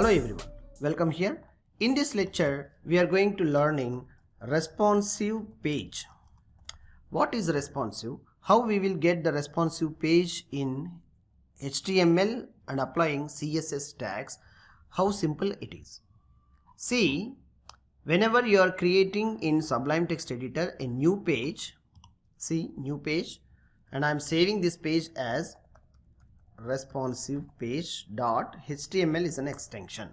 Hello everyone, welcome here. In this lecture, we are going to learning responsive page. What is responsive? How we will get the responsive page in HTML and applying CSS tags. How simple it is. See, whenever you are creating in Sublime Text Editor a new page, see new page, and I am saving this page as responsive page.html is an extension.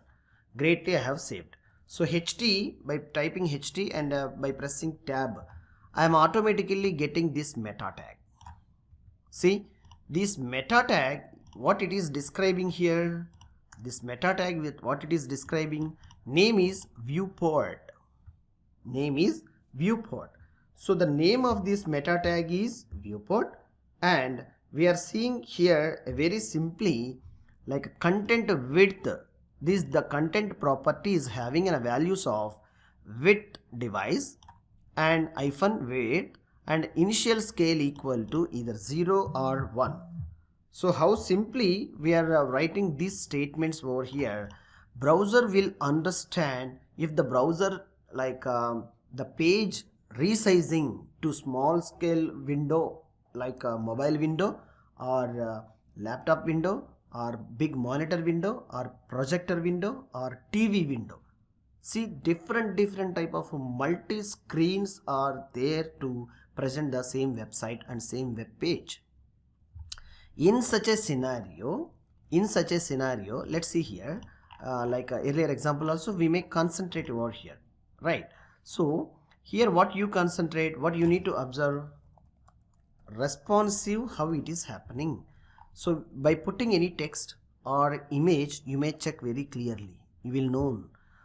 Greatly I have saved. So HT, by typing HT and by pressing tab, I am automatically getting this meta tag. See this meta tag, what it is describing here, this meta tag with what it is describing, name is viewport. Name is viewport. So the name of this meta tag is viewport, and we are seeing here a very simply like content width. This the content property is having a values of width device and -width and initial scale equal to either 0 or 1. So how simply we are writing these statements over here. Browser will understand if the browser like the page resizing to small scale window like a mobile window or laptop window or big monitor window or projector window or TV window. See different type of multi screens are there to present the same website and same web page. In such a scenario, let's see here like earlier example also we may concentrate over here, right? So here what you concentrate, what you need to observe, responsive, how it is happening. So by putting any text or image you may check very clearly, you will know.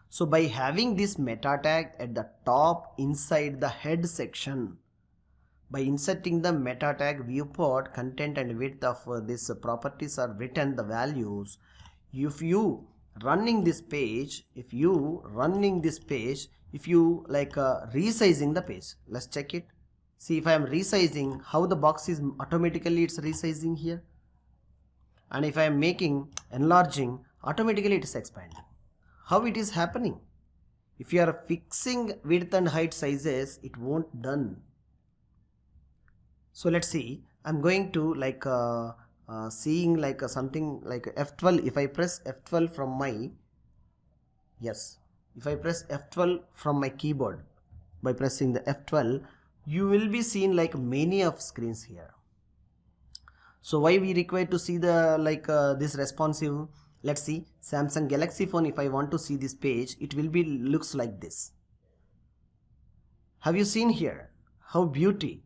So by having this meta tag at the top inside the head section, by inserting the meta tag viewport, content and width of these properties are written the values. If you running this page, if you like resizing the page, let's check it. See if I am resizing, how the box is automatically it's resizing here, and if I am making enlarging, automatically it is expanding. How it is happening? If you are fixing width and height sizes, it won't done. So let's see, I'm going to like seeing like something like F12. If I press F12 from my if I press F12 from my keyboard, by pressing the F12 you will be seeing like many of screens here. So why we require to see the like this responsive? Let's see, Samsung Galaxy phone, if I want to see this page, it will be looks like this. Have you seen here how beauty?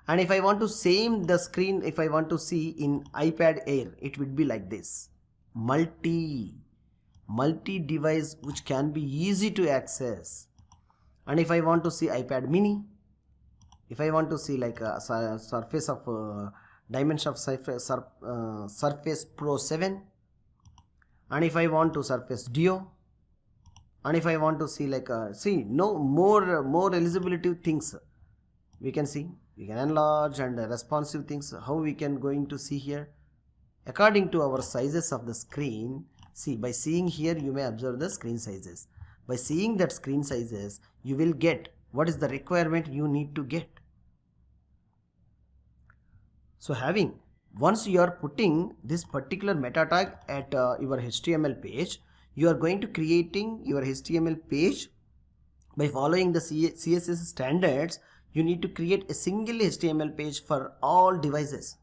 And if I want to same the screen, if I want to see in iPad Air, it would be like this, multi device which can be easy to access. And if I want to see iPad mini, if I want to see like a surface of dimension of Surface Pro 7, and if I want to Surface Duo, and if I want to see like see no more eligibility things, we can see, we can enlarge and responsive things. How we can going to see here according to our sizes of the screen. See, by seeing here you may observe the screen sizes. By seeing that screen sizes you will get what is the requirement you need to get. So having, once you are putting this particular meta tag at your HTML page, you are going to creating your HTML page by following the CSS standards. You need to create a single HTML page for all devices.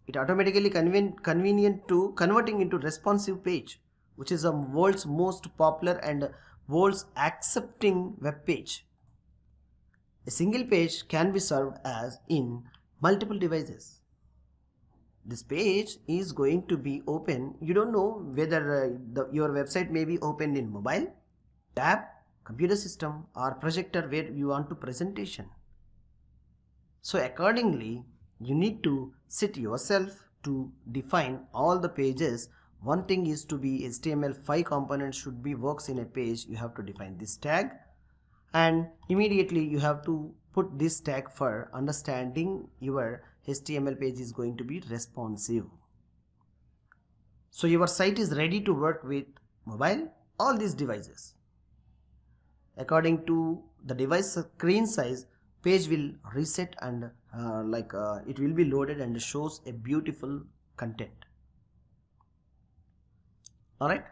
It automatically convenient to converting into responsive page, which is the world's most popular and world's accepting web page. A single page can be served as in multiple devices. This page is going to be open. You don't know whether your website may be opened in mobile, tab, computer system or projector where you want to presentation. So accordingly you need to sit yourself to define all the pages. One thing is to be HTML5 components should be works in a page. You have to define this tag and immediately you have to put this tag for understanding your HTML page is going to be responsive. So your site is ready to work with mobile, all these devices. According to the device screen size, page will reset and it will be loaded and shows a beautiful content. Alright,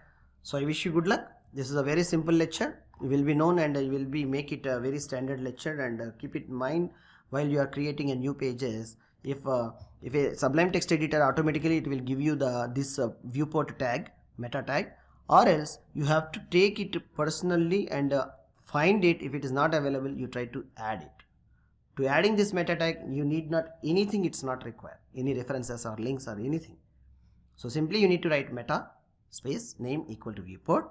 so I wish you good luck. This is a very simple lecture. You will be known and you will be make it a very standard lecture, and keep it in mind while you are creating a new pages. If a Sublime text editor, automatically it will give you this viewport tag, meta tag, or else you have to take it personally and find it. If it is not available, you try to add it. To adding this meta tag, you need not anything, it's not required any references or links or anything. So simply you need to write meta space name equal to viewport,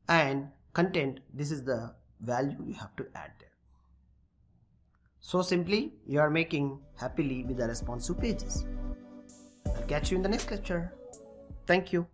and content, this is the value you have to add there. So simply you are making happily with the responsive pages. I'll catch you in the next lecture. Thank you.